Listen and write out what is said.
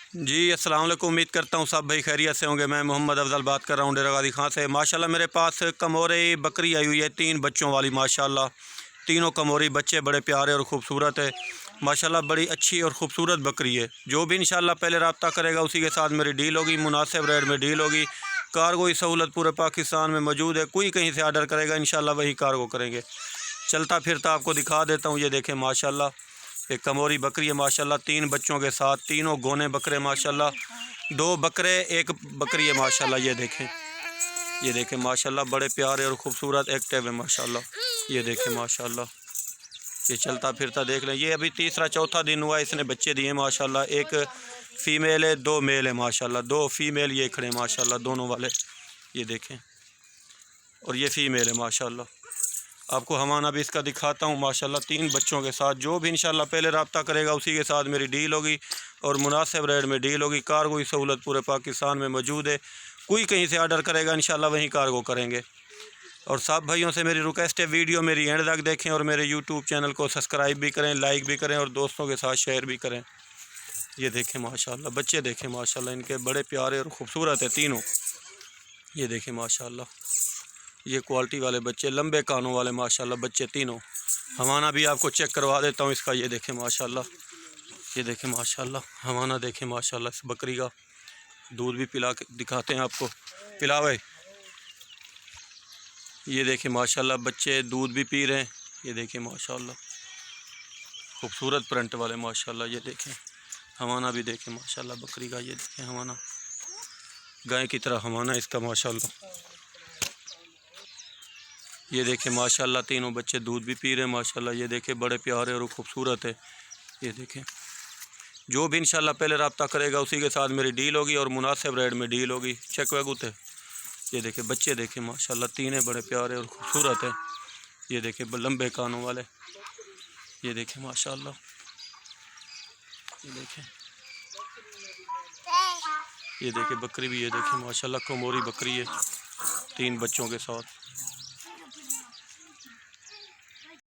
जी अस्सलाम वालेकुम। उम्मीद करता हूँ सब भाई खैरियत से होंगे। मैं मोहम्मद अफजल बात कर रहा हूँ डेरा गाजी खां से। माशाल्लाह मेरे पास कमोरी बकरी आई हुई है 3 बच्चों वाली। माशाल्लाह तीनों कमोरी बच्चे बड़े प्यारे और ख़ूबसूरत है। माशाल्लाह बड़ी अच्छी और ख़ूबसूरत बकरी है। जो भी इंशाल्लाह पहले रब्ता करेगा उसी के साथ मेरी डील होगी, मुनासिब रेट में डील होगी। कार्गो की सहूलत पूरे पाकिस्तान में मौजूद है। कोई कहीं से आर्डर करेगा इंशाल्लाह वही कार्गो करेंगे। चलता फिरता आपको दिखा देता हूँ। ये देखें माशाल्लाह एक कमोरी बकरी है माशाल्लाह 3 बच्चों के साथ। तीनों गोने बकरे माशाल्लाह, 2 बकरे 1 बकरी है माशाल्लाह। ये देखें माशाल्लाह बड़े प्यारे और ख़ूबसूरत एक्टिव है माशाल्लाह। ये देखें माशाल्लाह, ये चलता फिरता देख लें। ये अभी तीसरा चौथा दिन हुआ इसने बच्चे दिए माशाल्लाह। एक फ़ीमेल है, 2 मेल है माशाल्लाह। 2 फीमेल ये खड़े माशाल्लाह दोनों वाले। ये देखें, और ये फ़ीमेल है माशाल्लाह। आपको हवाना भी इसका दिखाता हूँ माशाल्लाह 3 बच्चों के साथ। जो भी इंशाल्लाह पहले रब्ता करेगा उसी के साथ मेरी डील होगी और मुनासिब रेट में डील होगी। कार्गो की सहूलत पूरे पाकिस्तान में मौजूद है। कोई कहीं से आर्डर करेगा इंशाल्लाह वहीं कार्गो करेंगे। और सब भाइयों से मेरी रिक्वेस्ट है, वीडियो मेरी एंड तक देखें और मेरे यूट्यूब चैनल को सब्सक्राइब भी करें, लाइक भी करें और दोस्तों के साथ शेयर भी करें। ये देखें माशाल्लाह बच्चे देखें माशाल्लाह, इनके बड़े प्यारे और ख़ूबसूरत है तीनों। ये देखें माशाल्लाह, ये क्वालिटी वाले बच्चे, लंबे कानों वाले माशाल्लाह बच्चे तीनों। हवाना भी आपको चेक करवा देता हूँ इसका। ये देखें माशाल्लाह, ये देखें माशाल्लाह हवाना देखें माशाल्लाह। इस बकरी का दूध भी पिला के दिखाते हैं आपको। पिलावे। ये देखें माशाल्लाह बच्चे दूध भी पी रहे हैं। ये देखें माशाल्लाह खूबसूरत प्रिंट वाले माशाल्लाह। ये देखें हवाना भी देखें माशाल्लाह बकरी का। ये देखें हवाना, गाय की तरह हवाना इसका माशाल्लाह। ये देखें माशाल्लाह तीनों बच्चे दूध भी पी रहे हैं माशाल्लाह। ये देखें बड़े प्यारे और खूबसूरत है। ये देखें, जो भी इंशाल्लाह पहले रब्ता करेगा उसी के साथ मेरी डील होगी और मुनासिब रेट में डील होगी। चेक वगुते। ये देखें बच्चे देखें माशाल्लाह तीनों बड़े प्यारे और खूबसूरत है। ये देखें लंबे कानों वाले। ये देखें माशाल्लाह, ये देखें, ये देखें बकरी भी। ये देखें माशाल्लाह कमोरी बकरी है 3 बच्चों के साथ।